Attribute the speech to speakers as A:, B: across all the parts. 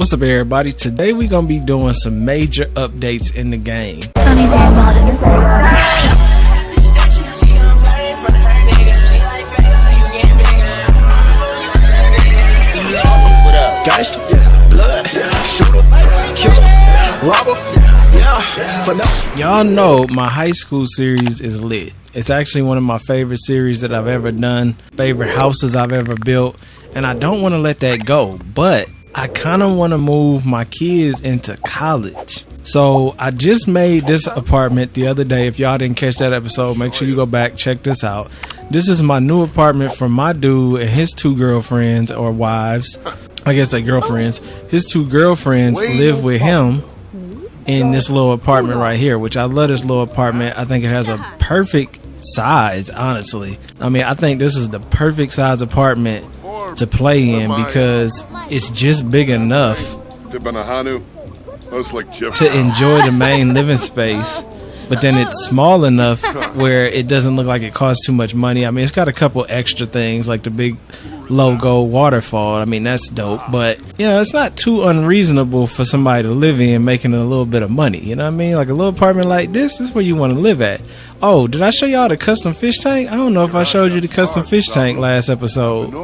A: What's up, everybody? Today we're gonna be doing some major updates in the game.
B: Sonny
C: Gangsta, blood, shooter, killer, robber,
A: Y'all know my high school series is lit. It's actually one of my favorite series that I've ever done, favorite houses I've ever built, and I don't want to let that go, but I kind of want to move my kids into college. So I just made this apartment the other day. If y'all didn't catch that episode, make sure you go back, check this out. This is my new apartment from my dude and his two girlfriends, or wives. I guess they're girlfriends. His two girlfriends live with him in this little apartment right here, which I love this little apartment. I think it has a perfect size, honestly. I mean, I think this is the perfect size apartment to play in because it's just big enough to enjoy the main living space, but then it's small enough where it doesn't look like it costs too much money. I mean, it's got a couple extra things like the big logo waterfall. I mean, that's dope, but you know, it's not too unreasonable for somebody to live in, making a little bit of money. You know what I mean? Like a little apartment like this is where you want to live at. Oh, did I show y'all the custom fish tank? I don't know if I showed you the custom fish tank last episode.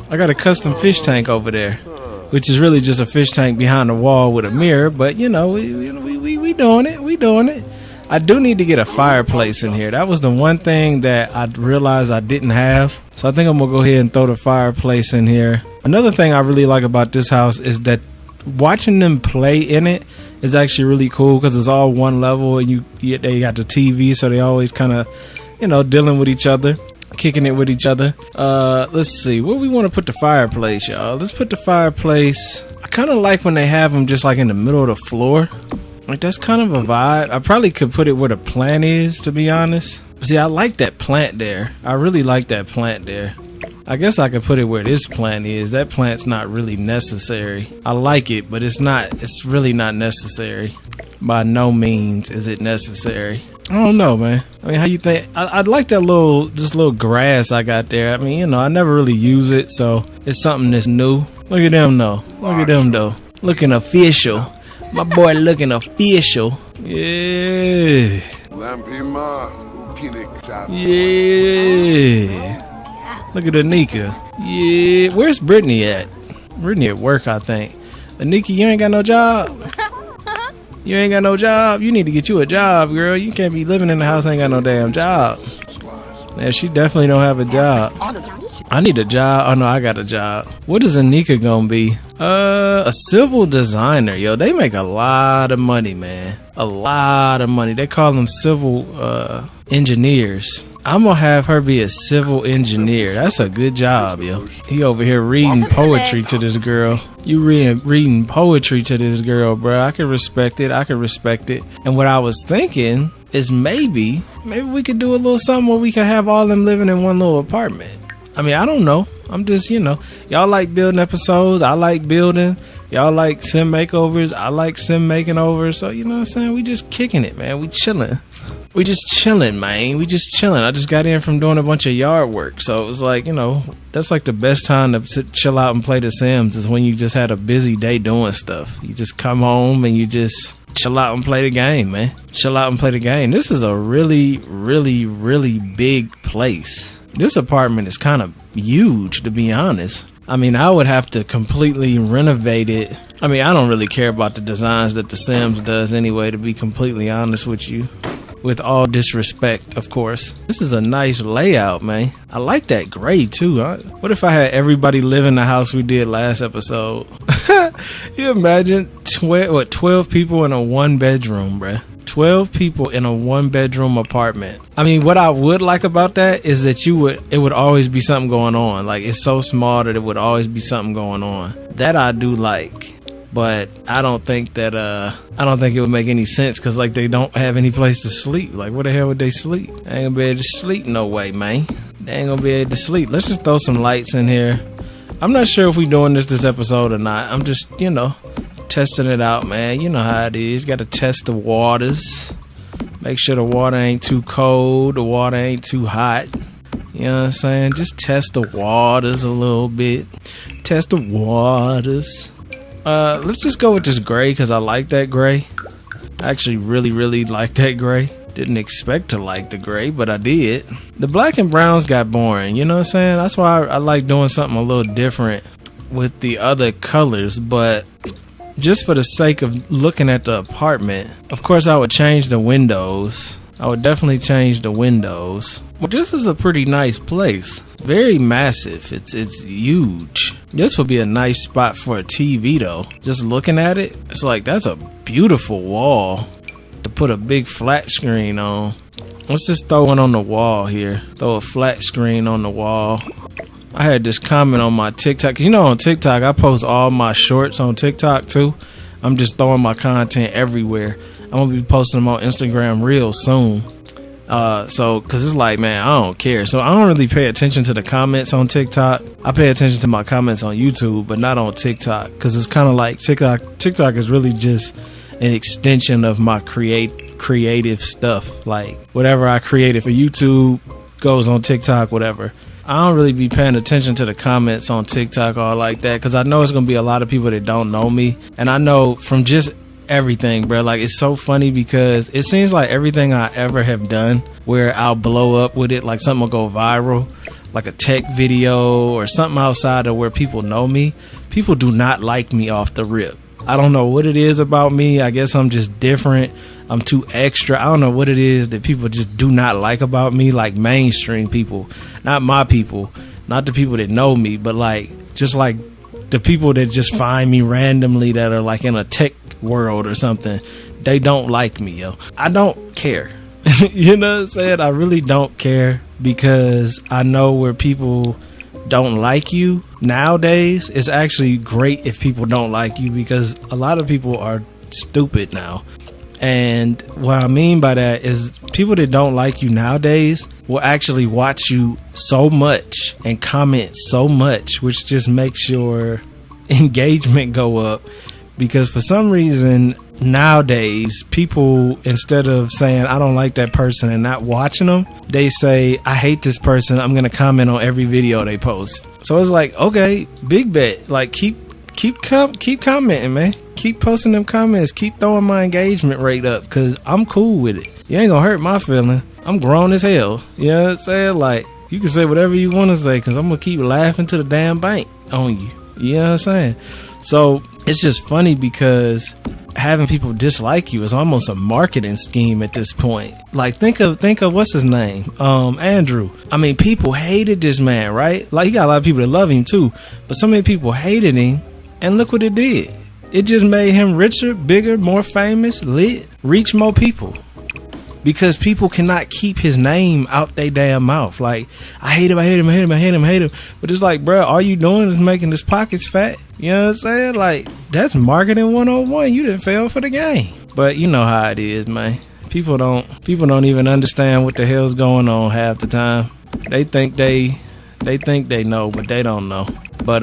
A: I got a custom fish tank over there, which is really just a fish tank behind the wall with a mirror, but you know, we doing it. We doing it. I do need to get a fireplace in here. That was the one thing that I realized I didn't have. So I think I'm going to go ahead and throw the fireplace in here. Another thing I really like about this house is that watching them play in it is actually really cool because it's all one level and they got the TV, so they always kind of, you know, dealing with each other, kicking it with each other. Let's see, where we want to put the fireplace, y'all. Let's put the fireplace. I kind of like when they have them just like in the middle of the floor. Like, that's kind of a vibe. I probably could put it where the plant is, to be honest. See, I like that plant there. I really like that plant there. I guess I could put it where this plant is. That plant's not really necessary. I like it, but it's really not necessary. By no means is it necessary. I don't know, man. I mean, how you think? I'd like that little grass I got there. I mean, you know, I never really use it, so it's something that's new. Look at them, though. Look at them, though. Looking official. My boy looking official. Yeah. Yeah. Look at Anika. Yeah. Where's Brittany at? Brittany at work, I think. Anika, you ain't got no job? You ain't got no job? You need to get you a job, girl. You can't be living in the house and ain't got no damn job. Yeah, she definitely don't have a job. I need a job. Oh no, I got a job. What is Anika gonna be? A civil designer. Yo, they make a lot of money, man. A lot of money. They call them civil engineers. I'm gonna have her be a civil engineer. That's a good job, yo. He over here reading poetry to this girl. You reading poetry to this girl, bro. I can respect it. I can respect it. And what I was thinking is maybe we could do a little something where we could have all them living in one little apartment. I mean, I don't know. I'm just, you know, y'all like building episodes. I like building. Y'all like sim makeovers. I like sim making over. So, you know what I'm saying? We just kicking it, man. We chilling. We just chilling, man. We just chilling. I just got in from doing a bunch of yard work. So it was like, you know, that's like the best time to chill out and play the Sims is when you just had a busy day doing stuff. You just come home and you just chill out and play the game, man. Chill out and play the game. This is a really, really, really big place. This apartment is kind of huge, to be honest. I mean, I would have to completely renovate it. I mean, I don't really care about the designs that the Sims does anyway, to be completely honest with you. With all disrespect, of course. This is a nice layout, man. I like that gray, too. What if I had everybody live in the house we did last episode? You imagine 12 people in a one-bedroom, bruh. 12 people in a one-bedroom apartment. I mean, what I would like about that is that it would always be something going on. Like, it's so small that it would always be something going on. That I do like. But I don't think it would make any sense because, like, they don't have any place to sleep. Like, where the hell would they sleep? They ain't gonna be able to sleep no way, man. They ain't gonna be able to sleep. Let's just throw some lights in here. I'm not sure if we doing this episode or not. I'm just, you know, testing it out, man. You know how it is. You got to test the waters. Make sure the water ain't too cold. The water ain't too hot. You know what I'm saying? Just test the waters a little bit. Test the waters. Let's just go with this gray because I like that gray. I actually really like that gray. Didn't expect to like the gray, but I did. The black and browns got boring, you know what I'm saying? That's why I like doing something a little different with the other colors, but just for the sake of looking at the apartment, of course I would change the windows. I would definitely change the windows. Well, this is a pretty nice place. Very massive. It's huge. This would be a nice spot for a TV though. Just looking at it, it's like that's a beautiful wall to put a big flat screen on. Let's just throw one on the wall here. Throw a flat screen on the wall. I had this comment on my TikTok. 'Cause you know on TikTok, I post all my shorts on TikTok too. I'm just throwing my content everywhere. I'm going to be posting them on Instagram real soon. So, cause it's like, man, I don't care. So I don't really pay attention to the comments on TikTok. I pay attention to my comments on YouTube, but not on TikTok. Cause it's kind of like TikTok is really just an extension of my creative stuff. Like whatever I created for YouTube goes on TikTok, whatever. I don't really be paying attention to the comments on TikTok or like that. Cause I know it's going to be a lot of people that don't know me. And I know from just everything, bro, like it's so funny because it seems like everything I ever have done where I'll blow up with it, like something will go viral, like a tech video or something outside of where people know me, people do not like me off the rip. I don't know what it is about me. I guess I'm just different. I'm too extra. I don't know what it is that people just do not like about me, like mainstream people, not my people, not the people that know me, but like just like the people that just find me randomly that are like in a tech world or something. They don't like me, yo. I don't care. You know what I'm saying? I really don't care because I know where people don't like you nowadays. It's actually great if people don't like you because a lot of people are stupid now. And what I mean by that is people that don't like you nowadays will actually watch you so much and comment so much, which just makes your engagement go up. Because for some reason nowadays people, instead of saying I don't like that person and not watching them, they say I hate this person, I'm gonna comment on every video they post. So it's like, okay, big bet, like keep commenting, man. Keep posting them comments. Keep throwing my engagement rate up because I'm cool with it. You ain't gonna hurt my feeling. I'm grown as hell. You know what I'm saying? Like, you can say whatever you want to say because I'm gonna keep laughing to the damn bank on you. You know what I'm saying? So it's just funny because having people dislike you is almost a marketing scheme at this point. Like, think of what's his name? Andrew. I mean, people hated this man, right? Like, you got a lot of people that love him too, but so many people hated him, and look what it did. It just made him richer, bigger, more famous, lit, reach more people. Because people cannot keep his name out their damn mouth. Like, I hate him. But it's like, bro, all you doing is making his pockets fat. You know what I'm saying? Like, that's marketing 101. You didn't fail for the game. But you know how it is, man. People don't even understand what the hell's going on half the time. They think they know, but they don't know. But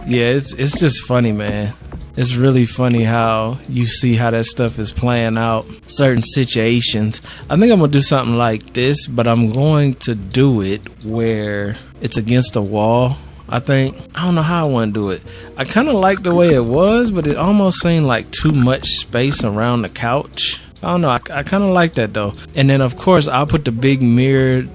A: yeah, it's just funny, man. It's really funny how you see how that stuff is playing out, certain situations. I think I'm going to do something like this, but I'm going to do it where it's against a wall, I think. I don't know how I want to do it. I kind of like the way it was, but it almost seemed like too much space around the couch. I don't know. I kind of like that, though. And then, of course, I'll put the big mirrored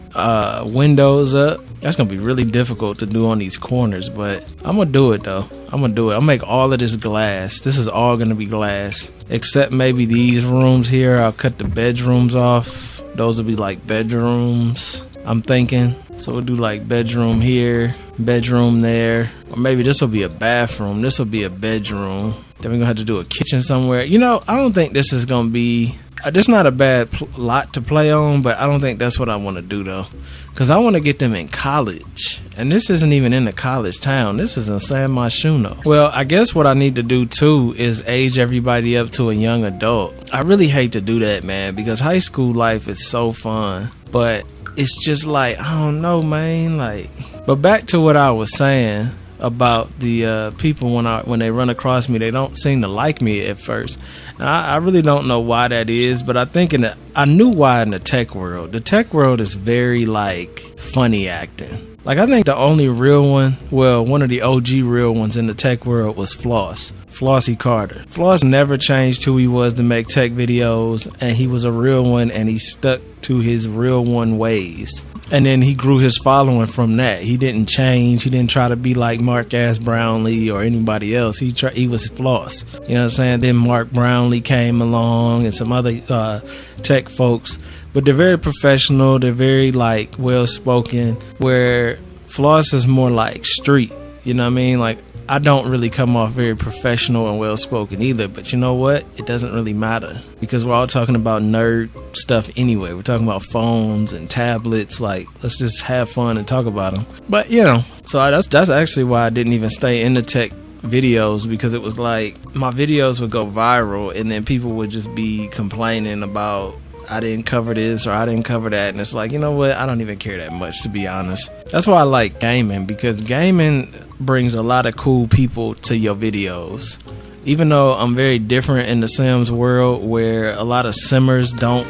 A: windows up. That's going to be really difficult to do on these corners, but I'm going to do it, though. I'll make all of this glass. This is all going to be glass, except maybe these rooms here. I'll cut the bedrooms off. Those will be like bedrooms, I'm thinking. So we'll do like bedroom here, bedroom there, or maybe this will be a bathroom. This will be a bedroom. Then we're going to have to do a kitchen somewhere. You know, I don't think this is going to be... This not a bad lot to play on, but I don't think that's what I want to do, though. Because I want to get them in college. And this isn't even in the college town. This is in San Myshuno. Well, I guess what I need to do, too, is age everybody up to a young adult. I really hate to do that, man, because high school life is so fun. But it's just like, I don't know, man. Like, but back to what I was saying about the people when they run across me, they don't seem to like me at first. And I really don't know why that is, but I think I knew why in the tech world. The tech world is very like funny acting. Like, I think the only real one, well, one of the OG real ones in the tech world was Flossie Carter. Floss never changed who he was to make tech videos, and he was a real one, and he stuck to his real one ways. And then he grew his following from that. He didn't change. He didn't try to be like Mark Ass Brownlee or anybody else. He was Floss. You know what I'm saying? Then Mark Brownlee came along and some other tech folks. But they're very professional. They're very like well spoken. Where Floss is more like street. You know what I mean? Like, I don't really come off very professional and well spoken either, but you know what? It doesn't really matter because we're all talking about nerd stuff anyway. We're talking about phones and tablets. Like, let's just have fun and talk about them. But you know, so that's actually why I didn't even stay in the tech videos, because it was like my videos would go viral and then people would just be complaining about I didn't cover this or I didn't cover that, and it's like, you know what, I don't even care that much, to be honest. That's why I like gaming, because gaming brings a lot of cool people to your videos. Even though I'm very different in the Sims world, where a lot of simmers don't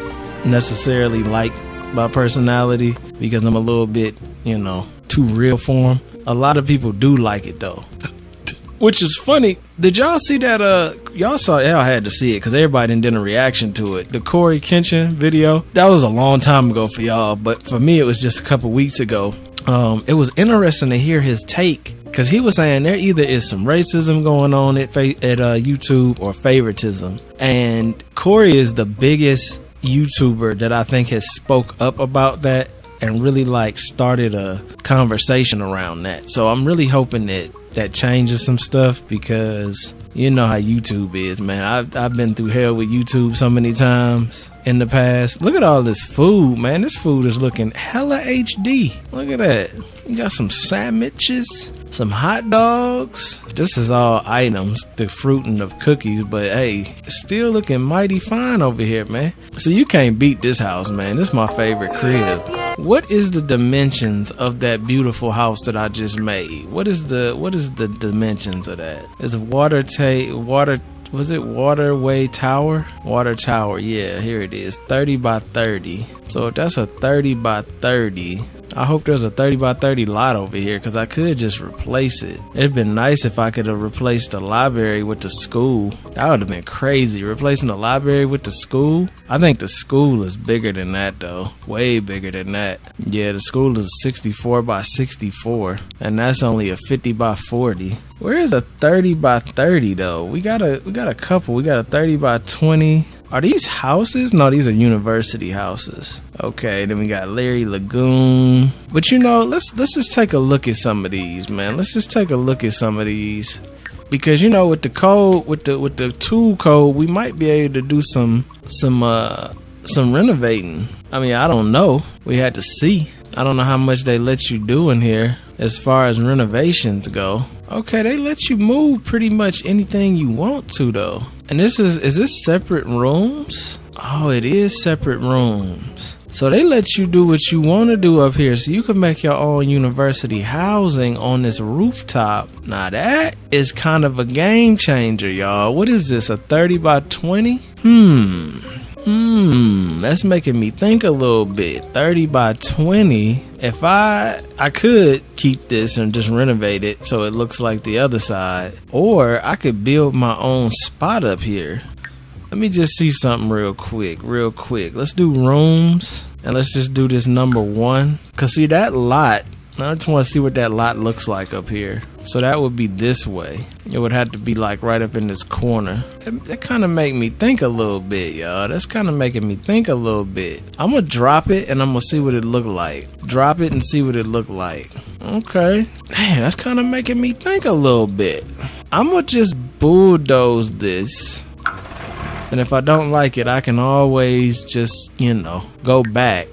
A: necessarily like my personality because I'm a little bit, you know, too real for them. A lot of people do like it though. Which is funny. Did y'all see that? Y'all had to see it because everybody did a reaction to it. The Corey Kenshin video. That was a long time ago for y'all, but for me, it was just a couple weeks ago. It was interesting to hear his take, because he was saying there either is some racism going on at YouTube or favoritism. And Corey is the biggest YouTuber that I think has spoke up about that and really like started a conversation around that. So I'm really hoping that changes some stuff, because you know how YouTube is, man. I've been through hell with YouTube so many times in the past. Look at all this food, man. This food is looking hella HD. Look at that. You got some sandwiches, some hot dogs. This is all items, the fruit and the cookies, but hey, it's still looking mighty fine over here, man. So you can't beat this house, man. This is my favorite crib. What is the dimensions of that beautiful house that I just made? What is the dimensions of that? Is Waterway Tower? Water Tower, yeah, here it is. 30 by 30. So if that's a 30 by 30, I hope there's a 30 by 30 lot over here, because I could just replace it. It'd been nice if I could have replaced the library with the school. That would have been crazy. Replacing the library with the school? I think the school is bigger than that though. Way bigger than that. Yeah, the school is 64 by 64. And that's only a 50 by 40. Where is a 30 by 30 though? We got a couple. We got a 30 by 20. Are these houses? No, these are university houses. Okay, then we got Larry Lagoon. But you know, let's just take a look at some of these, man. Let's just take a look at some of these. Because you know, with the code, with the tool code, we might be able to do some renovating. I mean, I don't know. We had to see. I don't know how much they let you do in here as far as renovations go. Okay, they let you move pretty much anything you want to though. And is this separate rooms? Oh, it is separate rooms. So they let you do what you want to do up here, so you can make your own university housing on this rooftop. Now that is kind of a game changer, y'all. What is this, a 30 by 20? That's making me think a little bit. 30 by 20. If I could keep this and just renovate it so it looks like the other side, or I could build my own spot up here. Let me just see something real quick. Let's do rooms, and let's just do this number 1. Cause see that lot, I just want to see what that lot looks like up here. So that would be this way. It would have to be like right up in this corner. That kind of make me think a little bit, y'all. That's kind of making me think a little bit. I'm going to drop it and I'm going to see what it look like. Drop it and see what it look like. Okay. Man, that's kind of making me think a little bit. I'm going to just bulldoze this. And if I don't like it, I can always just, go back.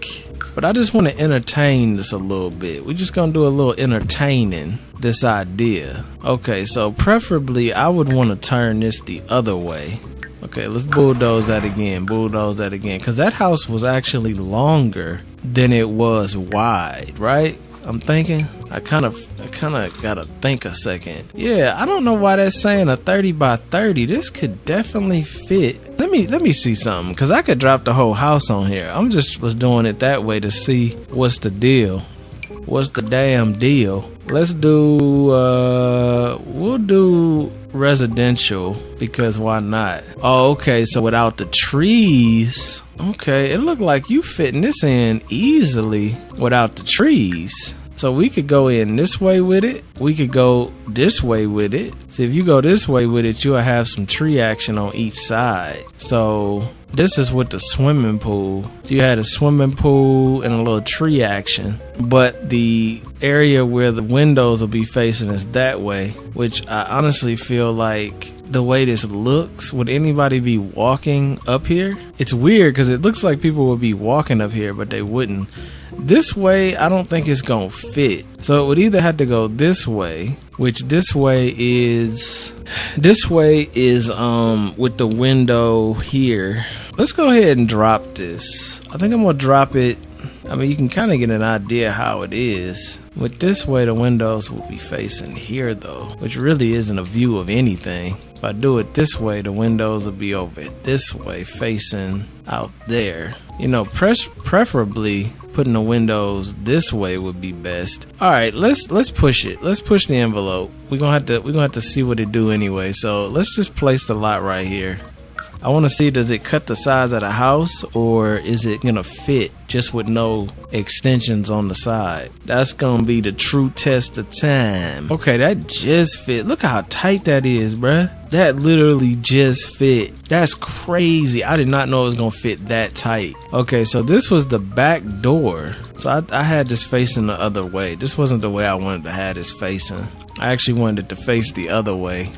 A: But I just want to entertain this a little bit. We're just going to do a little entertaining this idea. Okay, so preferably I would want to turn this the other way. Okay, let's bulldoze that again. Because that house was actually longer than it was wide, right? I'm thinking. I kind of gotta think a second. Yeah, I don't know why that's saying a 30 by 30. This could definitely fit. Let me see something, because I could drop the whole house on here. Was doing it that way to see what's the deal. What's the damn deal? Let's do, we'll do residential because why not? Oh, okay. So without the trees, okay, it looked like you fitting this in easily without the trees. So we could go in this way with it. We could go this way with it. So if you go this way with it, you'll have some tree action on each side. So this is with the swimming pool. So you had a swimming pool and a little tree action. But the area where the windows will be facing is that way, which I honestly feel like the way this looks, would anybody be walking up here? It's weird because it looks like people would be walking up here, but they wouldn't. This way, I don't think it's gonna fit. So it would either have to go this way, which this way is with the window here. Let's go ahead and drop this. I think I'm gonna drop it. I mean, you can kind of get an idea how it is. With this way, the windows will be facing here though, which really isn't a view of anything. If I do it this way, the windows will be over this way, facing out there. You know, preferably putting the windows this way would be best. All right, let's push it. Let's push the envelope. We're gonna have to see what it do anyway. So let's just place the lot right here. I want to see, does it cut the size of the house or is it gonna fit just with no extensions on the side? That's gonna be the true test of time. Okay, that just fit. Look how tight that is, bruh. That literally just fit. That's crazy. I did not know it was gonna fit that tight. Okay, so this was the back door. So I had this facing the other way. This wasn't the way I wanted to have this facing. I actually wanted it to face the other way.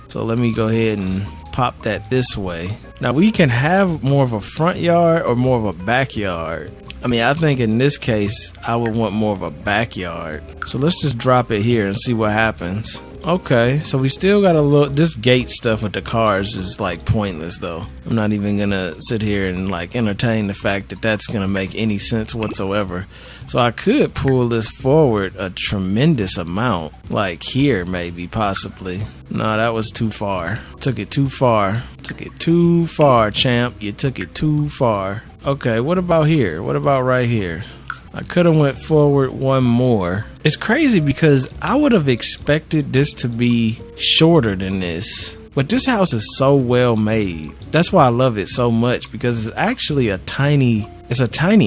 A: So let me go ahead and pop that this way. Now we can have more of a front yard or more of a backyard. I mean, I think in this case, I would want more of a backyard. So let's just drop it here and see what happens. Okay, so we still got a little, this gate stuff with the cars is like pointless though. I'm not even gonna sit here and like entertain the fact that that's gonna make any sense whatsoever. So I could pull this forward a tremendous amount, like here maybe, possibly. No, that was too far. Took it too far. Took it too far, champ. You took it too far. Okay, what about here? What about right here? I could have went forward one more. It's crazy because I would have expected this to be shorter than this. But this house is so well made. That's why I love it so much, because it's actually a tiny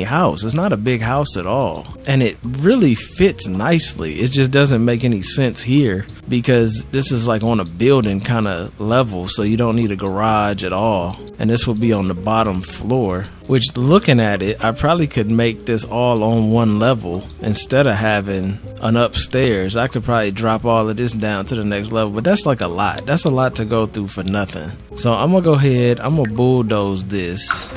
A: house. It's not a big house at all. And it really fits nicely. It just doesn't make any sense here because this is like on a building kind of level. So you don't need a garage at all. And this will be on the bottom floor, which looking at it, I probably could make this all on one level instead of having an upstairs. I could probably drop all of this down to the next level, but that's like a lot. That's a lot to go through for nothing. So I'm gonna go ahead, I'm gonna bulldoze this.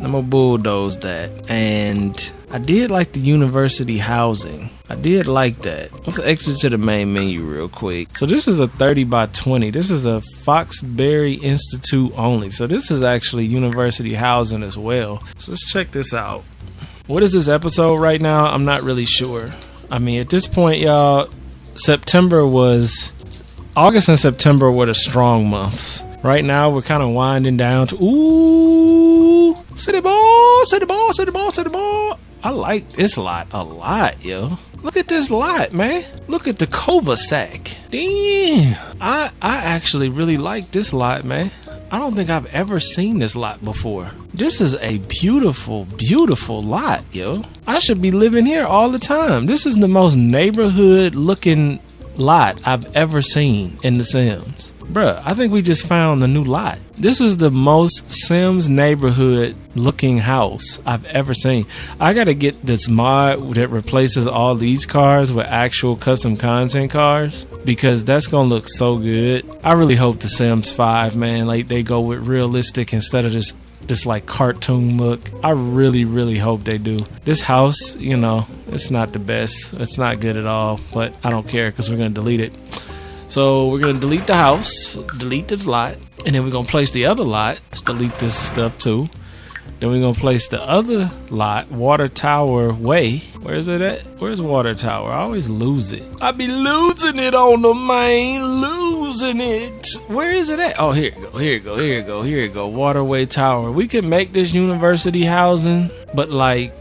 A: I'm gonna bulldoze that. And I did like the university housing. I did like that. Let's exit to the main menu real quick. So this is a 30 by 20. This is a Foxbury Institute only. So this is actually university housing as well. So let's check this out. What is this episode right now? I'm not really sure. I mean, at this point, y'all, August and September were the strong months. Right now, we're kind of winding down to, ooh, city ball, city ball, city ball, city ball. I like this lot a lot, yo. Look at this lot, man. Look at the cul-de-sac. Damn. I actually really like this lot, man. I don't think I've ever seen this lot before. This is a beautiful, beautiful lot, yo. I should be living here all the time. This is the most neighborhood looking lot I've ever seen in The Sims. Bruh, I think we just found a new lot. This is the most Sims neighborhood looking house I've ever seen. I gotta get this mod that replaces all these cars with actual custom content cars, because that's gonna look so good. I really hope The Sims 5, man, like they go with realistic instead of this like cartoon look. I really, really hope they do. This house, you know, it's not the best. It's not good at all, but I don't care because we're gonna delete it. So we're going to delete the house, delete this lot, and then we're going to place the other lot. Let's delete this stuff too. Then we're going to place the other lot, Water Tower Way. Where is it at? Where's Water Tower? I always lose it. I be losing it on the main, losing it. Where is it at? Oh, here it go, here it go, here it go, here it go. Waterway Tower. We can make this university housing, but like,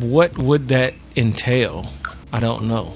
A: what would that entail I don't know.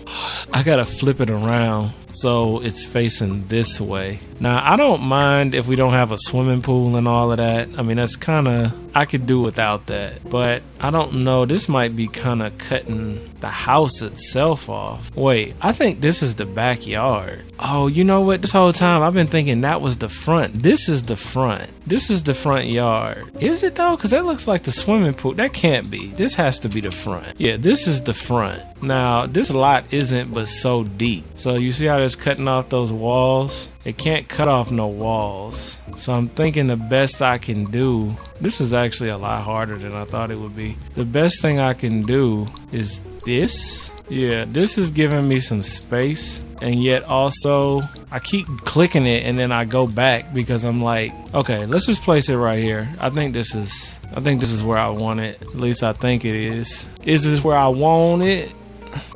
A: I gotta flip it around so it's facing this way. Now, I don't mind if we don't have a swimming pool and all of that. I mean, that's kind of, I could do without that. But I don't know, this might be kind of cutting the house itself off. Wait, I think this is the backyard. Oh, you know what? This whole time I've been thinking that was the front. This is the front. This is the front yard. Is it though? Because that looks like the swimming pool. That can't be. This has to be the front. Yeah, this is the front. Now, this lot isn't but so deep. So you see how it's cutting off those walls? It can't cut off no walls. So I'm thinking the best I can do, this is actually a lot harder than I thought it would be. The best thing I can do is this. Yeah, this is giving me some space. And yet also, I keep clicking it and then I go back because I'm like, okay, let's just place it right here. I think this is where I want it. At least I think it is. Is this where I want it?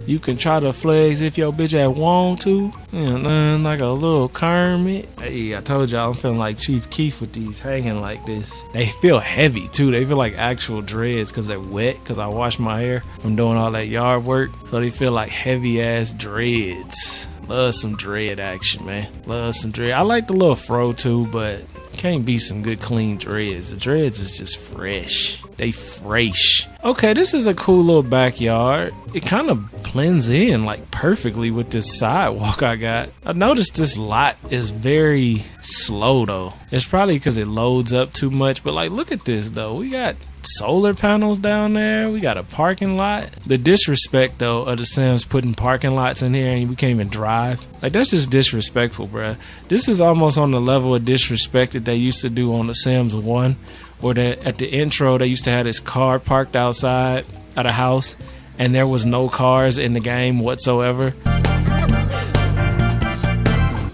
A: You can try to flex if your bitch had want to. You know, like a little Kermit. Hey, I told y'all I'm feeling like Chief Keef with these hanging like this. They feel heavy too. They feel like actual dreads because they're wet. Because I wash my hair from doing all that yard work. So they feel like heavy ass dreads. Love some dread action, man. Love some dread. I like the little fro too, but can't be some good clean dreads. The dreads is just fresh. They fresh. Okay, this is a cool little backyard. It kind of blends in like perfectly with this sidewalk I got. I noticed this lot is very slow though. It's probably because it loads up too much, but like look at this though. We got solar panels down there. We got a parking lot. The disrespect though of the Sims putting parking lots in here and we can't even drive. Like that's just disrespectful, bruh. This is almost on the level of disrespect that they used to do on the Sims 1. Or that at the intro they used to have this car parked outside at a house and there was no cars in the game whatsoever.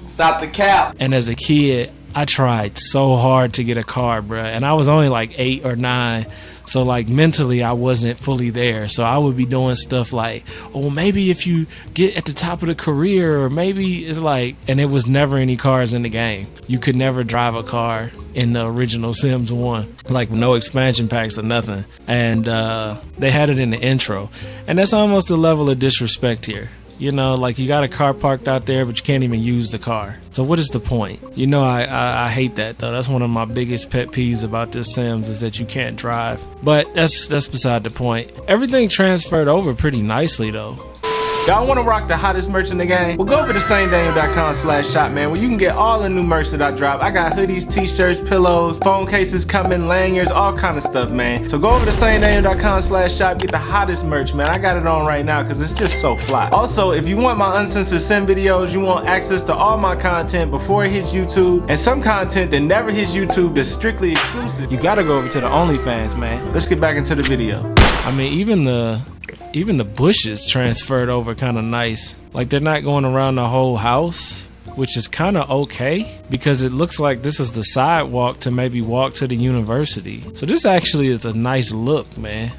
B: Stop the cap.
A: And as a kid, I tried so hard to get a car, bruh. And I was only like 8 or 9. So like mentally I wasn't fully there. So I would be doing stuff like, oh, maybe if you get at the top of the career, or maybe it's like, and it was never any cars in the game. You could never drive a car in the original Sims 1, like no expansion packs or nothing. And they had it in the intro. And that's almost the level of disrespect here. You know, like you got a car parked out there, but you can't even use the car. So what is the point? You know, I hate that though. That's one of my biggest pet peeves about this Sims is that you can't drive. But that's beside the point. Everything transferred over pretty nicely though. Y'all want to rock the hottest merch in the game? Well, go over to SaneDaniel.com/shop, man, where you can get all the new merch that I drop. I got hoodies, t-shirts, pillows, phone cases coming, lanyards, all kind of stuff, man. So go over to SaneDaniel.com/shop, get the hottest merch, man. I got it on right now because it's just so fly. Also, if you want my uncensored Sim videos, you want access to all my content before it hits YouTube, and some content that never hits YouTube that's strictly exclusive, you gotta go over to the OnlyFans, man. Let's get back into the video. I mean, even the bushes transferred over kind of nice. Like they're not going around the whole house, which is kind of okay because it looks like this is the sidewalk to maybe walk to the university. So this actually is a nice look, man.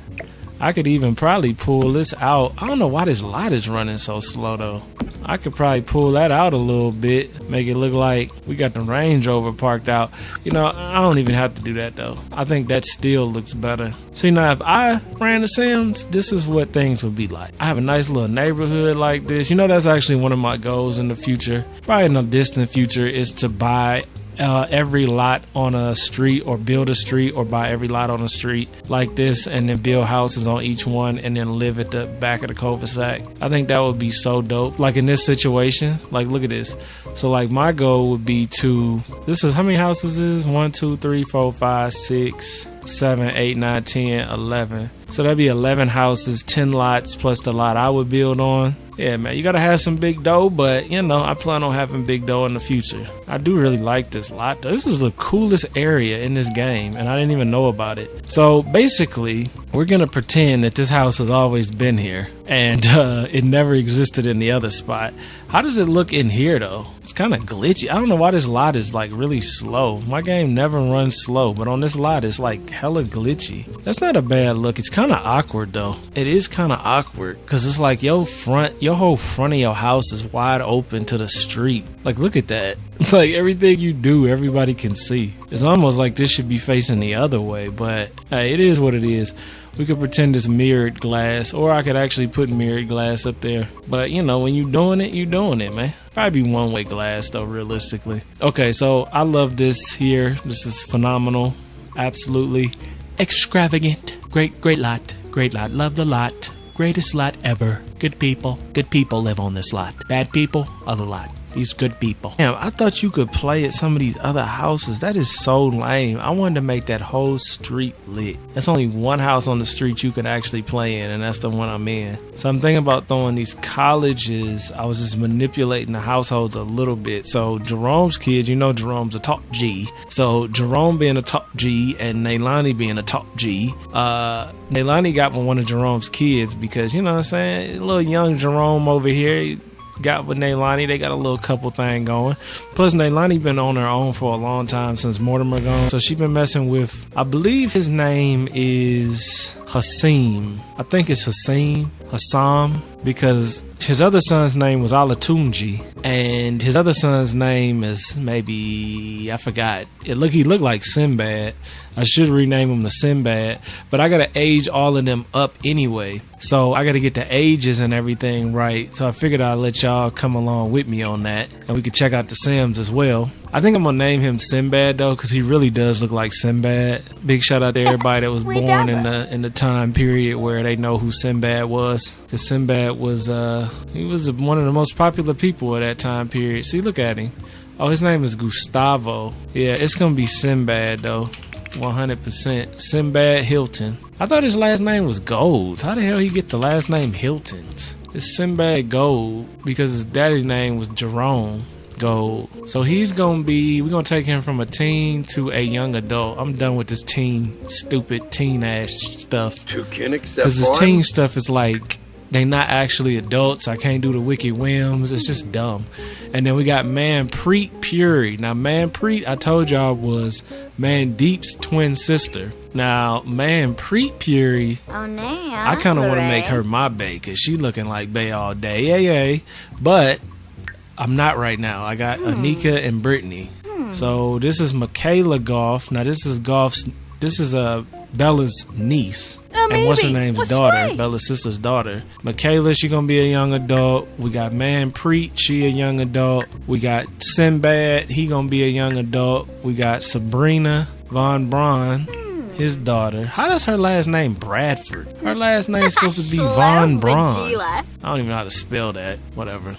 A: I could even probably pull this out. I don't know why this lot is running so slow though. I could probably pull that out a little bit, make it look like we got the Range Rover parked out. You know, I don't even have to do that though. I think that still looks better. See, now if I ran the Sims, this is what things would be like. I have a nice little neighborhood like this. You know, that's actually one of my goals in the future, probably in the distant future, is to buy every lot on a street, or build a street, or buy every lot on a street like this, and then build houses on each one, and then live at the back of the cul-de-sac. I think that would be so dope. Like in this situation, like look at this. So like my goal would be to, this is how many houses is 1 2 3 4 5 6 7 8 9 10 11. So that'd be 11 houses, 10 lots plus the lot I would build on. Yeah, man, you gotta have some big dough, but you know, I plan on having big dough in the future. I do really like this lot though. This is the coolest area in this game, and I didn't even know about it. So basically, we're gonna pretend that this house has always been here, and it never existed in the other spot. How does it look in here though? It's kind of glitchy. I don't know why this lot is like really slow. My game never runs slow, but on this lot it's like hella glitchy. That's not a bad look. It's kind of awkward though. It is kind of awkward because it's like your whole front of your house is wide open to the street. Like, look at that. Like, everything you do, everybody can see. It's almost like this should be facing the other way, but hey, it is what it is. We could pretend it's mirrored glass, or I could actually put mirrored glass up there. But, you know, when you're doing it, man. Probably be one-way glass, though, realistically. Okay, so I love this here. This is phenomenal. Absolutely extravagant. Great lot. Great lot. Love the lot. Greatest lot ever. Good people. Good people live on this lot. Bad people, other lot. These good people. Damn, I thought you could play at some of these other houses. That is so lame. I wanted to make that whole street lit. That's only one house on the street you could actually play in, and that's the one I'm in. So I'm thinking about throwing these colleges. I was just manipulating the households a little bit. So Jerome's kids, you know Jerome's a top G. So Jerome being a top G and Nailani being a top G. Nailani got one of Jerome's kids because, you know what I'm saying, a little young Jerome over here got with Nailani. They got a little couple thing going. Plus, Nailani been on her own for a long time since Mortimer gone. So she been messing with, I believe his name is Hasim. I think it's Hassam, because his other son's name was Alatunji, and his other son's name is maybe, I forgot. He looked like Sinbad. I should rename him to Sinbad, but I gotta age all of them up anyway. So I gotta get the ages and everything right. So I figured I'd let y'all come along with me on that, and we could check out the Sims as well. I think I'm gonna name him Sinbad though, because he really does look like Sinbad. Big shout out to everybody that was born in the time period where they know who Sinbad was, because Sinbad was he was one of the most popular people at that time period. See, look at him. Oh, his name is Gustavo. Yeah, it's gonna be Sinbad though. 100% Sinbad Hilton. I thought his last name was Golds. How the hell he get the last name Hiltons? It's Sinbad Gold because his daddy's name was Jerome Gold. So we're gonna take him from a teen to a young adult. I'm done with this stupid teen ass stuff. Because this teen stuff is like, they not actually adults. I can't do the wicked whims. It's just dumb. And then we got Manpreet Puri. Now Manpreet, I told y'all, was Mandeep's twin sister. Now Manpreet Puri, I kind of want to make her my bae, because she looking like bae all day. Yeah. But I'm not right now. I got Anika and Brittany. So this is Michaela Goff. Now this is Bella's niece. And what's her name's daughter? Bella's sister's daughter. Michaela, she gonna be a young adult. We got Manpreet, she a young adult. We got Sinbad, he gonna be a young adult. We got Sabrina Von Braun, his daughter. How does her last name Bradford? Her last name's supposed to be Von Braun. I don't even know how to spell that. Whatever.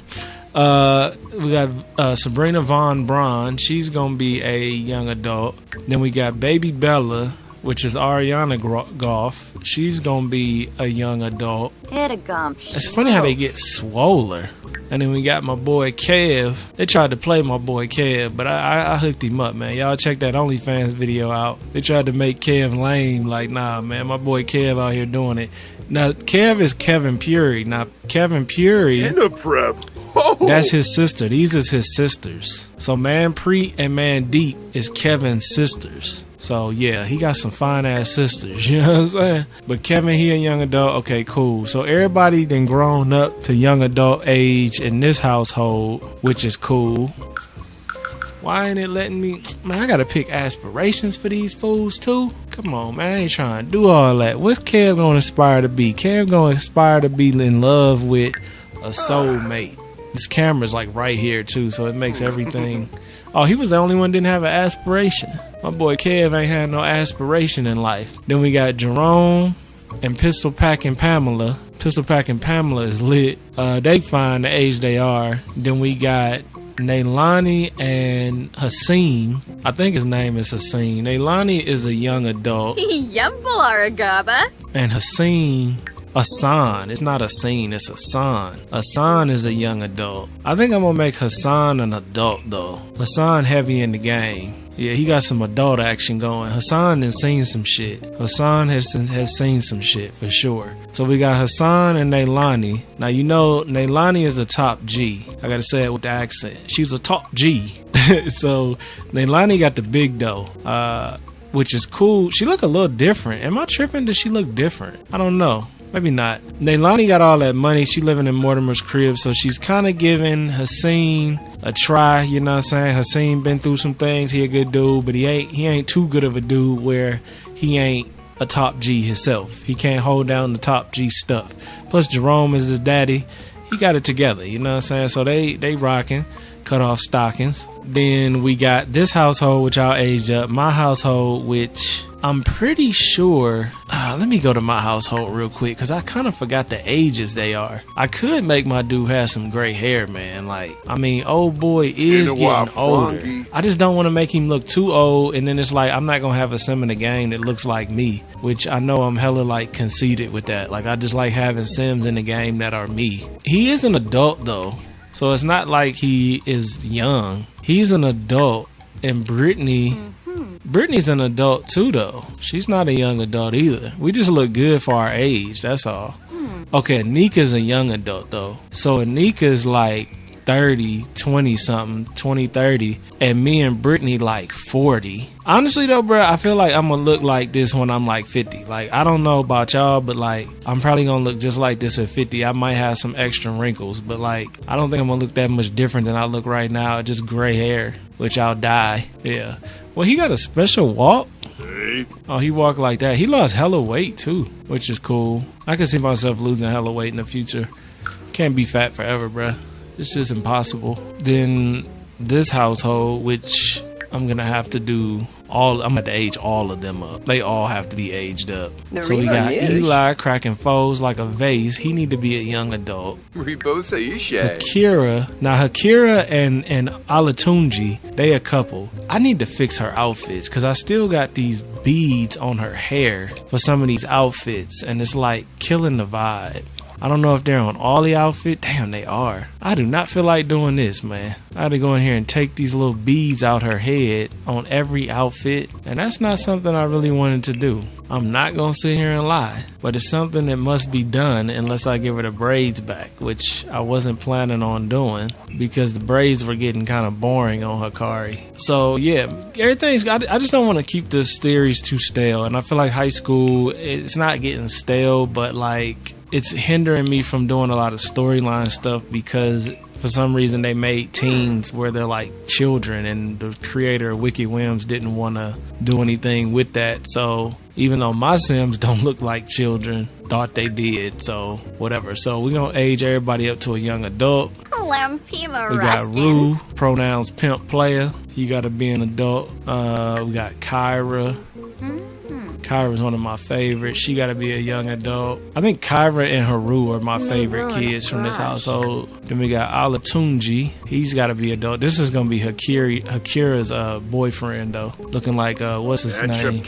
A: We got Sabrina Von Braun. She's gonna be a young adult. Then we got baby Bella, which is Ariana Goff. She's gonna be a young adult. It's funny how they get swoller. And then we got my boy Kev. They tried to play my boy Kev, but I hooked him up, man. Y'all check that OnlyFans video out. They tried to make Kev lame. Like, nah, man, my boy Kev out here doing it. Now, Kev is Kevin Puri. Now, Kevin Puri, that's his sister. These is his sisters. So Manpreet and Mandeep is Kevin's sisters. So yeah, he got some fine ass sisters, you know what I'm saying? But Kevin, he a young adult. Okay, cool. So everybody then grown up to young adult age in this household, which is cool. Why ain't it letting me? Man, I gotta pick aspirations for these fools too. Come on, man, I ain't trying to do all that. What's Kev gonna aspire to be? Kev gonna aspire to be in love with a soulmate. This camera's like right here too, so it makes everything. Oh, he was the only one that didn't have an aspiration. My boy Kev ain't had no aspiration in life. Then we got Jerome and Pistol Pack and Pamela. Pistol Pack and Pamela is lit. They fine the age they are. Then we got Nailani and Hasim. I think his name is Hasim. Nailani is a young adult. And Hassan. It's not Hassan, it's Hassan. Hassan is a young adult. I think I'm gonna make Hassan an adult though. Hassan heavy in the game. Yeah, he got some adult action going. Hassan has seen some shit. Hassan has seen some shit for sure. So we got Hassan and Nailani. Now you know Nailani is a top G. I gotta say it with the accent. She's a top G. So Nailani got the big dough. Which is cool. She look a little different. Am I tripping? Does she look different? I don't know. maybe not. Leilani got all that money. She living in Mortimer's crib, so she's kind of giving Haseen a try. You know what I'm saying? Haseen been through some things. He a good dude, but he ain't too good of a dude where he ain't a top G himself. He can't hold down the top G stuff. Plus Jerome is his daddy. He got it together. You know what I'm saying? So they rocking. Cut off stockings. Then we got this household, which I'll age up. My household, which I'm pretty sure. Let me go to my household real quick because I kind of forgot the ages they are. I could make my dude have some gray hair, man. Like, I mean, old boy is getting older. I just don't want to make him look too old, and then it's like I'm not gonna have a sim in the game that looks like me, which I know I'm hella like conceited with that. Like, I just like having sims in the game that are me. He is an adult though. So it's not like he is young. He's an adult. And Brittany's an adult too, though. She's not a young adult either. We just look good for our age. That's all. Okay, Anika's a young adult, though. So Anika's like 30, 20 something, 20, 30. And me and Brittany like 40. Honestly, though, bro, I feel like I'm going to look like this when I'm like 50. Like, I don't know about y'all, but like, I'm probably going to look just like this at 50. I might have some extra wrinkles, but like, I don't think I'm going to look that much different than I look right now. Just gray hair, which I'll dye. Yeah. Well, he got a special walk. Oh, he walked like that. He lost hella weight too, which is cool. I can see myself losing hella weight in the future. Can't be fat forever, bruh. It's just impossible. Then this household, which I'm gonna have to do I'm gonna have to age all of them up. They all have to be aged up. So we got Eli cracking foes like a vase. He need to be a young adult. Hakira. Now Hakira and Alatunji, they a couple. I need to fix her outfits because I still got these beads on her hair for some of these outfits, and it's like killing the vibe. I don't know if they're on all the outfit. Damn, they are. I do not feel like doing this, man. I had to go in here and take these little beads out her head on every outfit. And that's not something I really wanted to do. I'm not going to sit here and lie. But it's something that must be done unless I give her the braids back, which I wasn't planning on doing because the braids were getting kind of boring on Hikari. So, yeah, everything's... I just don't want to keep the series too stale. And I feel like high school, it's not getting stale, but like... it's hindering me from doing a lot of storyline stuff because for some reason they made teens where they're like children, and the creator of Wiki Whims didn't want to do anything with that. So even though my Sims don't look like children, thought they did. So whatever. So we're going to age everybody up to a young adult. We got Rue, pronouns pimp player. You got to be an adult. We got Kyra. Kyra's one of my favorites. She got to be a young adult. I think Kyra and Haru are my favorite kids from this household. Then we got Alatunji. He's got to be adult. This is going to be Hakira's boyfriend, though. Looking like, what's his name?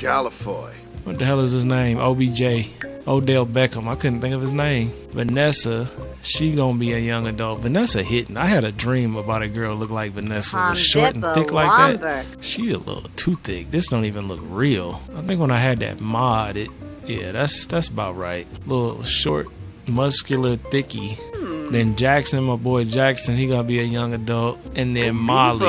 A: What the hell is his name? OBJ. Odell Beckham. I couldn't think of his name. Vanessa. She gonna be a young adult. Vanessa hitting. I had a dream about a girl look like Vanessa, was short and thick like that. She a little too thick. This don't even look real. I think when I had that mod, that's about right. Little short, muscular, thicky. Then Jackson, my boy Jackson, he gonna be a young adult. And then Molly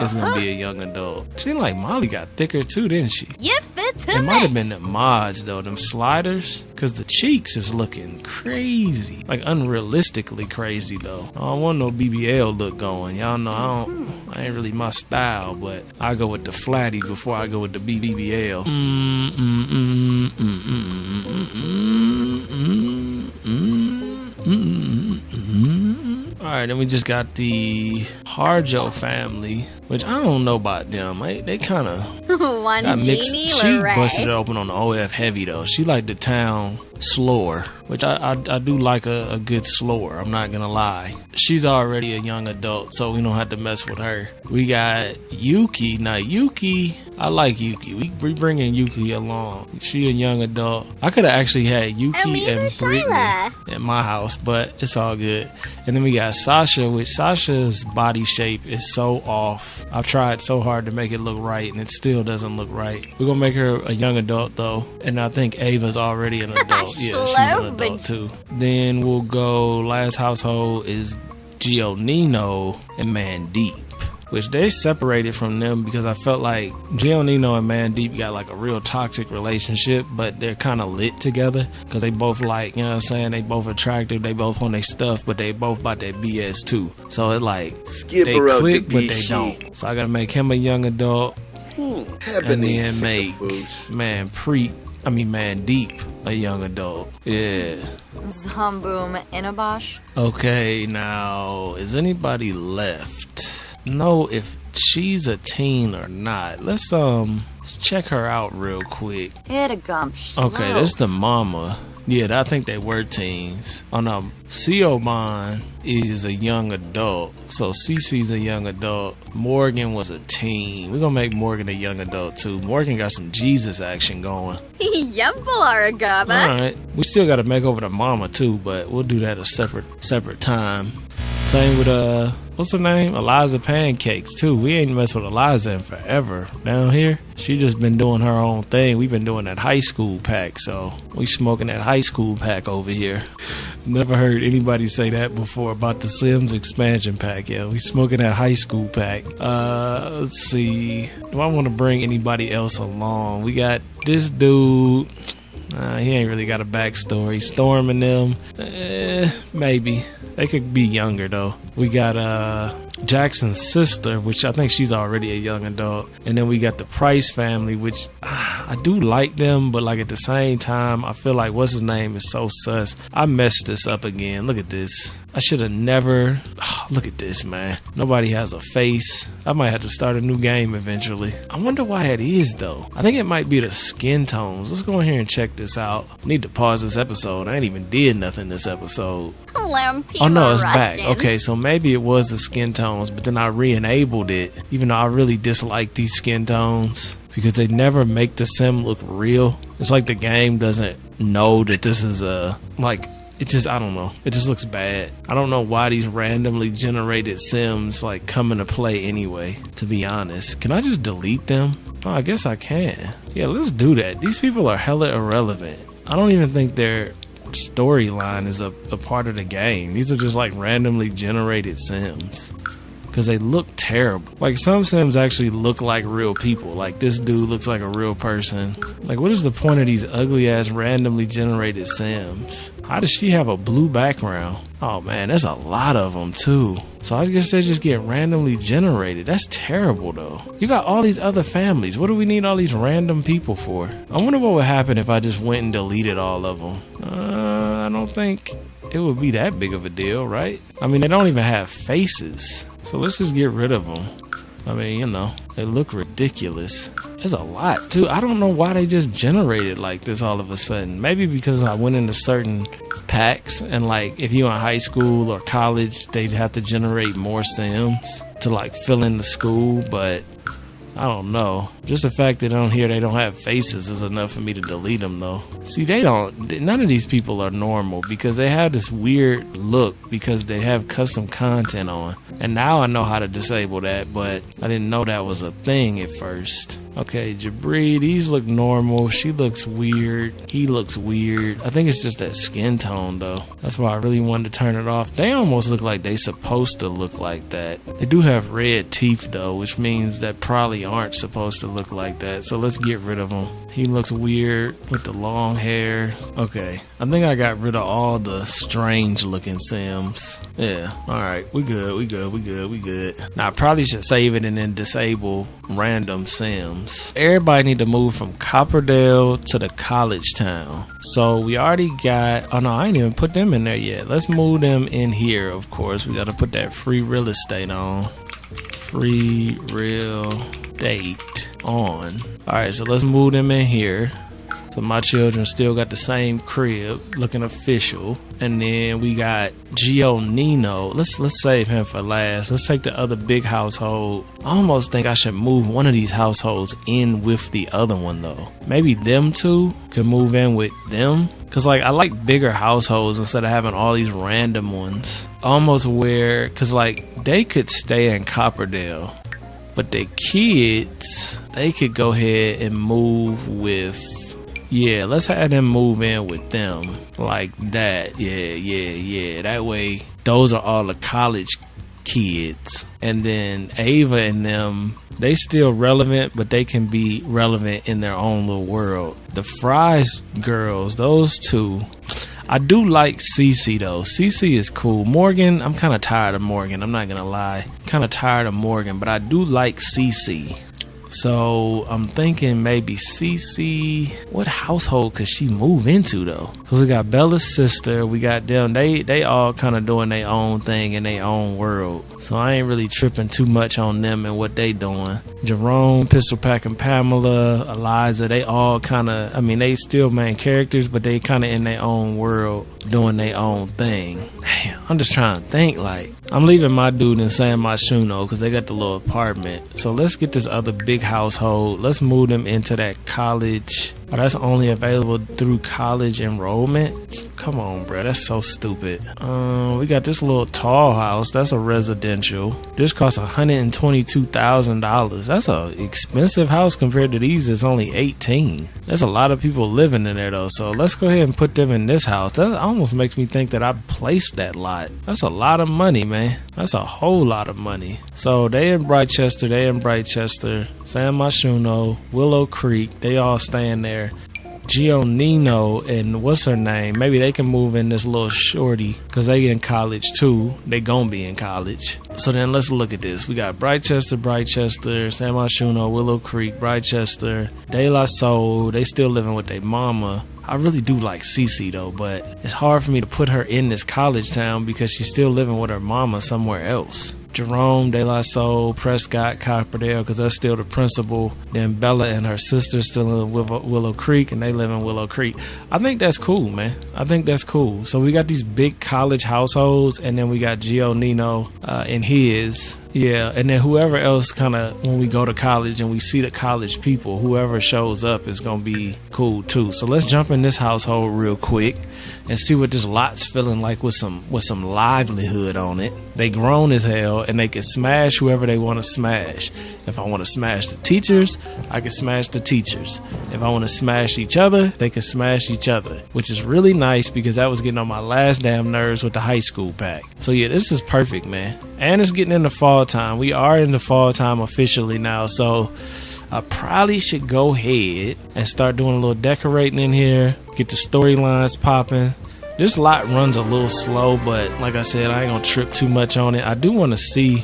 A: is gonna be a young adult. Seemed like Molly got thicker too, didn't she?
D: You fit to
A: it
D: me.
A: might have been the mods though, them sliders. Cause the cheeks is looking crazy. Like unrealistically crazy though. I don't want no BBL look going. Y'all know I ain't really my style, but I go with the flatty before I go with the BBL. Alright, then we just got the Harjo family, which I don't know about them. They kind of got mixed. She busted it open on the OF heavy though. She like the town slower, which I do like a good slower. I'm not gonna lie. She's already a young adult, so we don't have to mess with her. We got Yuki. Now Yuki, I like Yuki. We bringing Yuki along. She a young adult. I could have actually had Yuki and Brittany at my house, but it's all good. And then we got Sasha, which Sasha's body shape is so off. I've tried so hard to make it look right, and it still doesn't look right. We're gonna make her a young adult though, and I think Ava's already an adult. Yeah, she's an adult too. Then we'll go, last household is Gio Nino and Mandeep, which they separated from them because I felt like Gio Nino and Man Deep got like a real toxic relationship, but they're kind of lit together because they both like, you know what I'm saying, they both attractive, they both on their stuff, but they both about their BS too. So it like they click, but they don't. So I gotta make him a young adult, and then make Man Deep a young adult. Yeah.
D: Zomboom Inabosh.
A: Okay, now is anybody left? Know if she's a teen or not. Let's check her out real quick.
D: Hit a gump.
A: Okay, this the mama. Yeah, I think they were teens. Oh no, Siobhan is a young adult. So Cece's a young adult. Morgan was a teen. We're gonna make Morgan a young adult too. Morgan got some Jesus action going. Alright. We still gotta make over the mama too, but we'll do that a separate time. Same with what's her name? Eliza Pancakes too. We ain't messed with Eliza in forever down here. She just been doing her own thing. We've been doing that high school pack, so we smoking that high school pack over here. Never heard anybody say that before about the Sims expansion pack. Yeah, we smoking that high school pack. Let's see. Do I want to bring anybody else along? We got this dude. He ain't really got a backstory. Storm and them, maybe. They could be younger though. We got Jackson's sister, which I think she's already a young adult. And then we got the Price family, which I do like them, but like at the same time, I feel like what's his name is so sus. I messed this up again. Look at this. I should have never. Look at this, man. Nobody has a face. I might have to start a new game eventually. I wonder why that is though. I think it might be the skin tones. Let's go in here and check this out. I need to pause this episode. I ain't even did nothing this episode. Oh no, it's back. Okay, so maybe it was the skin tones, but then I re-enabled it, even though I really dislike these skin tones because they never make the sim look real. It's like the game doesn't know that this is it just, I don't know. It just looks bad. I don't know why these randomly generated sims like come into play anyway, to be honest. Can I just delete them? Oh, I guess I can. Yeah, let's do that. These people are hella irrelevant. I don't even think their storyline is a part of the game. These are just like randomly generated sims. Because they look terrible. Like some sims actually look like real people. Like this dude looks like a real person. Like what is the point of these ugly ass randomly generated sims? How does she have a blue background? Oh man, there's a lot of them too. So I guess they just get randomly generated. That's terrible though. You got all these other families. What do we need all these random people for? I wonder what would happen if I just went and deleted all of them. I don't think it would be that big of a deal, right? I mean, they don't even have faces. So let's just get rid of them. I mean, you know, they look ridiculous. There's a lot too. I don't know why they just generated like this all of a sudden. Maybe because I went into certain packs and like if you're in high school or college, they'd have to generate more sims to like fill in the school, but I don't know. Just the fact that on here they don't have faces is enough for me to delete them though. See, none of these people are normal because they have this weird look because they have custom content on. And now I know how to disable that, but I didn't know that was a thing at first. Okay, Jabri, these look normal. She looks weird. He looks weird. I think it's just that skin tone though. That's why I really wanted to turn it off. They almost look like they supposed to look like that. They do have red teeth though, which means that probably aren't supposed to look like that. So let's get rid of them. He looks weird with the long hair. Okay, I think I got rid of all the strange looking sims. Yeah, alright, we good. Now I probably should save it and then disable random sims. Everybody need to move from Copperdale to the college town. So we already got, oh no, I ain't even put them in there yet. Let's move them in here, of course. We gotta put that free real estate on. Free real estate on. Alright, so let's move them in here. So my children still got the same crib, looking official. And then we got Gio Nino. Let's save him for last. Let's take the other big household. I almost think I should move one of these households in with the other one though. Maybe them two could move in with them. Cause like I like bigger households instead of having all these random ones. Almost where, cause like they could stay in Copperdale, but their kids, they could go ahead and move with. Yeah, let's have them move in with them like that. Yeah. That way, those are all the college kids. And then Ava and them, they still relevant, but they can be relevant in their own little world. The Fries girls, those two, I do like Cece though. Cece is cool. Morgan, I'm kind of tired of Morgan. I'm not gonna lie. Kind of tired of Morgan, but I do like Cece. So I'm thinking maybe Cece. What household could she move into though? Because we got Bella's sister. We got them. They all kind of doing their own thing in their own world. So I ain't really tripping too much on them and what they doing. Jerome, Pistol Pack, and Pamela, Eliza. They all kind of. I mean, they still main characters, but they kind of in their own world doing their own thing. Damn, I'm just trying to think. Like, I'm leaving my dude in San Myshuno because they got the little apartment. So let's get this other big household. Let's move them into that college. Oh, that's only available through college enrollment. Come on, bro. That's so stupid. We got this little tall house. That's a residential. This costs $122,000. That's a expensive house compared to these. It's only 18. There's a lot of people living in there though. So let's go ahead and put them in this house. That almost makes me think that I placed that lot. That's a lot of money, man. That's a whole lot of money. So they in Brightchester. San Myshuno, Willow Creek. They all staying there. Gionino and what's her name? Maybe they can move in this little shorty because they in college too. They gonna be in college. So then let's look at this. We got Brightchester, San Myshuno, Willow Creek, Brightchester, De La Soul. They still living with their mama. I really do like Cece though, but it's hard for me to put her in this college town because she's still living with her mama somewhere else. Jerome, De La Soul, Prescott, Copperdale, because that's still the principal. Then Bella and her sister still in Willow Creek, and they live in Willow Creek. I think that's cool, man. I think that's cool. So we got these big college households, and then we got Gio Nino and his. Yeah, and then whoever else kind of, when we go to college and we see the college people, whoever shows up is going to be cool too. So let's jump in this household real quick and see what this lot's feeling like with some livelihood on it. They grown as hell and they can smash whoever they want to smash. If I want to smash the teachers, I can smash the teachers. If I want to smash each other, they can smash each other, which is really nice because that was getting on my last damn nerves with the high school pack. So yeah, this is perfect, man. And it's getting into fall time. We are in the fall time officially now, so I probably should go ahead and start doing a little decorating in here, get the storylines popping. This lot runs a little slow, but like I said, I ain't gonna trip too much on it. I do want to see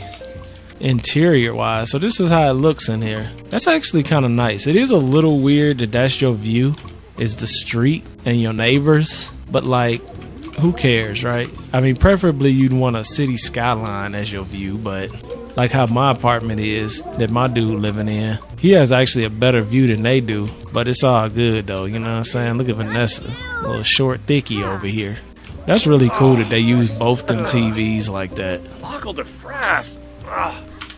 A: interior wise, so this is how it looks in here. That's actually kind of nice. It is a little weird that that's your view, is the street and your neighbors, but like, who cares, right? I mean, preferably you'd want a city skyline as your view, but like how my apartment is that my dude living in, he has actually a better view than they do, but it's all good though, you know what I'm saying? Look at Vanessa, a little short thickie over here. That's really cool that they use both them TVs like that.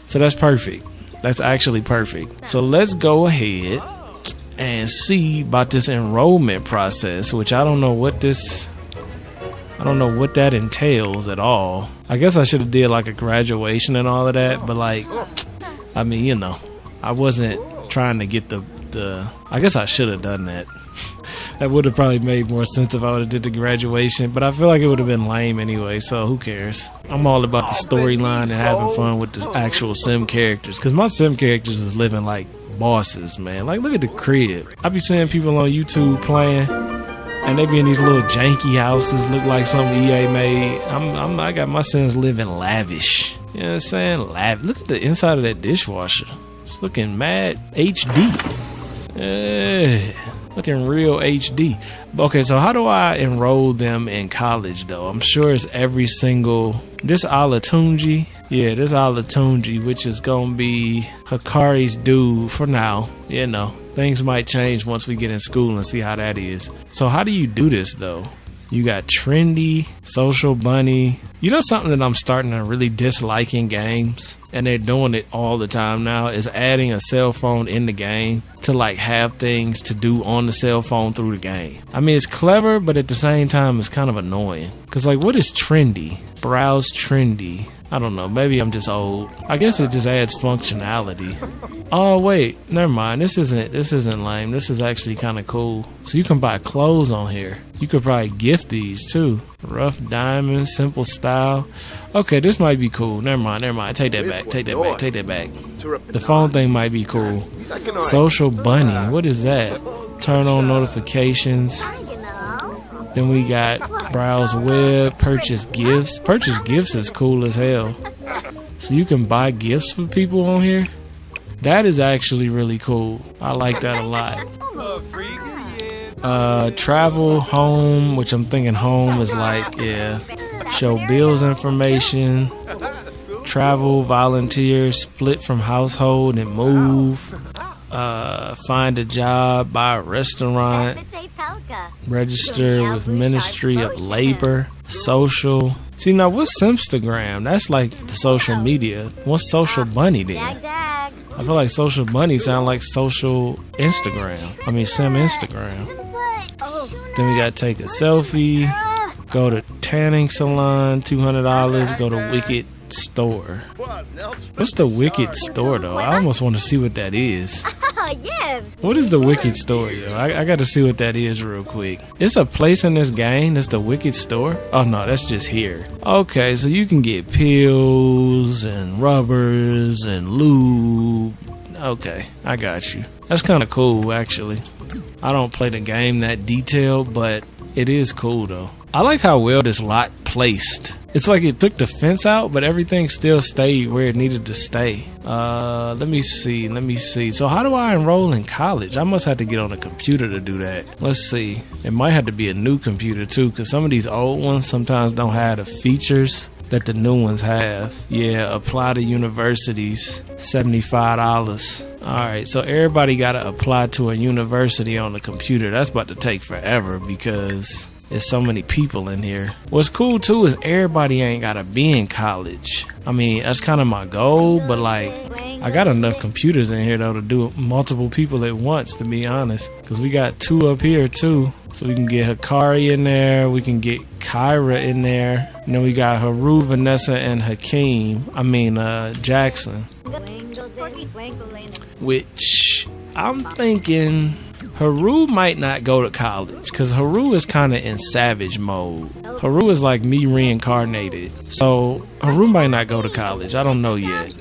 A: So that's perfect. That's actually perfect. So let's go ahead and see about this enrollment process, which I don't know what that entails at all. I guess I should have did like a graduation and all of that, but like, I mean, you know, I wasn't trying to get the I guess I should have done that. That would have probably made more sense if I would have did the graduation, but I feel like it would have been lame anyway, so who cares? I'm all about the storyline and having fun with the actual sim characters, because my sim characters is living like bosses, man. Like, look at the crib. I be seeing people on YouTube playing, and they be in these little janky houses, look like something EA made. I got my sons living lavish. You know what I'm saying? Lavish. Look at the inside of that dishwasher. It's looking mad HD. Looking real HD. Okay, so how do I enroll them in college though? I'm sure it's every single. This Alatunji. Yeah, this Alatunji, which is gonna be Hikari's dude for now. You know, things might change once we get in school and see how that is. So how do you do this though? You got Trendy, Social Bunny. You know something that I'm starting to really dislike in games, and they're doing it all the time now, is adding a cell phone in the game to like have things to do on the cell phone through the game. I mean, it's clever, but at the same time, it's kind of annoying. Cause like, what is Trendy? Browse Trendy. I don't know. Maybe I'm just old. I guess it just adds functionality. Oh wait, never mind. This isn't lame. This is actually kind of cool. So you can buy clothes on here. You could probably gift these too. Rough diamonds, simple style. Okay, this might be cool. Never mind. Take that back. The phone thing might be cool. Social bunny. What is that? Turn on notifications. Then we got browse web, purchase gifts. Purchase gifts is cool as hell. So you can buy gifts for people on here. That is actually really cool. I like that a lot. Travel, home, which I'm thinking home is like, yeah. Show bills information. Travel, volunteer, split from household and move. Find a job, buy a restaurant, register with Ministry of Labor, social. See, now what's Simstagram? That's like the social media. What's Social Bunny then? I feel like Social Bunny sound like social Instagram. I mean, Sim Instagram. Then we gotta take a selfie, go to tanning salon, $200, go to Wicked Store. What's the Wicked Store though? I almost want to see what that is. What is the Wicked Store, yo? I gotta see what that is real quick. It's a place in this game that's the Wicked Store? Oh no, that's just here. Okay, so you can get pills and rubbers and lube. Okay, I got you. That's kind of cool actually. I don't play the game that detailed, but it is cool though. I like how well this lot placed. It's like it took the fence out, but everything still stayed where it needed to stay. Let me see. So how do I enroll in college? I must have to get on a computer to do that. Let's see. It might have to be a new computer too, because some of these old ones sometimes don't have the features that the new ones have. Yeah, apply to universities, $75. Alright, so everybody gotta apply to a university on the computer. That's about to take forever because there's so many people in here. What's cool too is everybody ain't gotta be in college. I mean, that's kind of my goal, but like, I got enough computers in here though to do multiple people at once, to be honest. Because we got 2 up here too. So we can get Hikari in there, we can get Kyra in there. And then we got Haru, Vanessa, and Jackson. Which I'm thinking Haru might not go to college because Haru is kind of in savage mode. Haru is like me reincarnated. So Haru might not go to college. I don't know yet.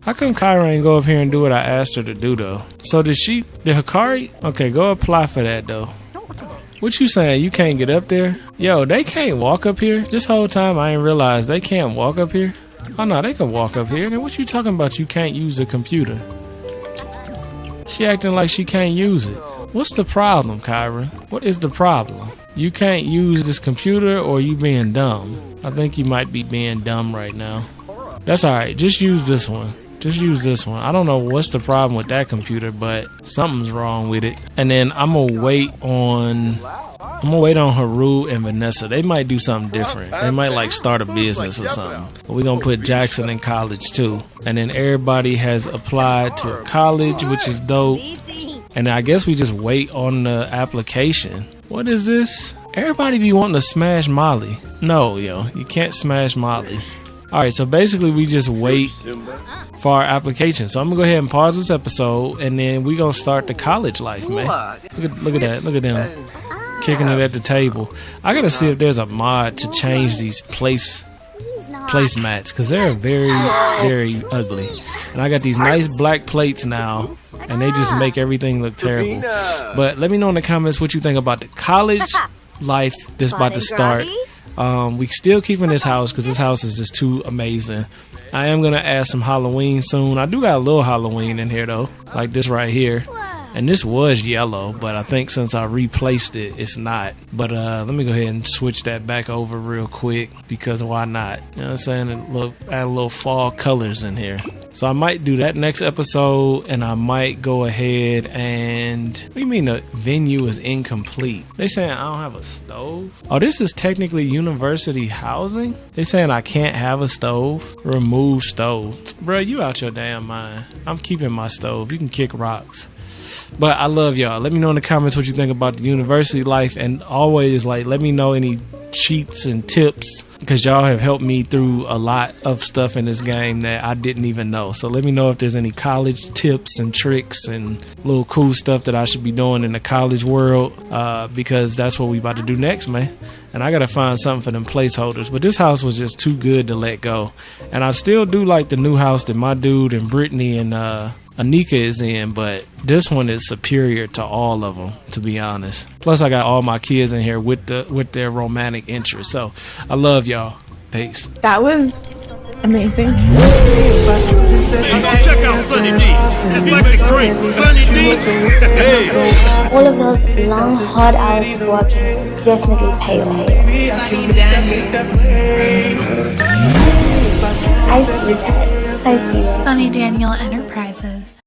A: How come Kyra ain't go up here and do what I asked her to do though? So did Hikari? Okay, go apply for that though. What you saying? You can't get up there? Yo, they can't walk up here? This whole time I ain't realized they can't walk up here. Oh no, they can walk up here. Then what you talking about? You can't use the computer. She acting like she can't use it. What's the problem, Kyra? What is the problem? You can't use this computer or you being dumb? I think you might be being dumb right now. That's alright, just use this one. I don't know what's the problem with that computer, but something's wrong with it. And then I'm gonna wait on Haru and Vanessa. They might do something different. They might like start a business or something. But we're gonna put Jackson in college too. And then everybody has applied to a college, which is dope. And I guess we just wait on the application. What is this? Everybody be wanting to smash Molly. No, yo, you can't smash Molly. Alright, so basically we just wait for our application. So I'm gonna go ahead and pause this episode and then we gonna start the college life, man. Look at that. Look at them kicking it at the table. I gotta see if there's a mod to change these placemats because they're very, very ugly. And I got these nice black plates now and they just make everything look terrible. But let me know in the comments what you think about the college life that's about to start. We still keeping this house because this house is just too amazing. I am gonna add some Halloween soon. I do got a little Halloween in here though, like this right here. And this was yellow, but I think since I replaced it, it's not. But let me go ahead and switch that back over real quick because why not? You know what I'm saying? Add a little fall colors in here. So I might do that next episode, and I might go ahead and... What do you mean the venue is incomplete? They saying I don't have a stove? Oh, this is technically university housing? They saying I can't have a stove? Remove stove. Bruh, you out your damn mind. I'm keeping my stove. You can kick rocks. But I love y'all. Let me know in the comments what you think about the university life, and always like let me know any cheats and tips, because y'all have helped me through a lot of stuff in this game that I didn't even know. So let me know if there's any college tips and tricks and little cool stuff that I should be doing in the college world, because that's what we about to do next, man. And I gotta find something for them placeholders. But this house was just too good to let go. And I still do like the new house that my dude and Brittany and Anika is in, but this one is superior to all of them, to be honest. Plus, I got all my kids in here with their romantic interest. So, I love y'all. Peace.
E: That was amazing.
F: Hey, go check out Sonny D. It's like the great Sonny D. Hey.
G: All of those long, hard hours of working definitely pay off. I see that. I see that.
H: Sonny Daniel Enterprises.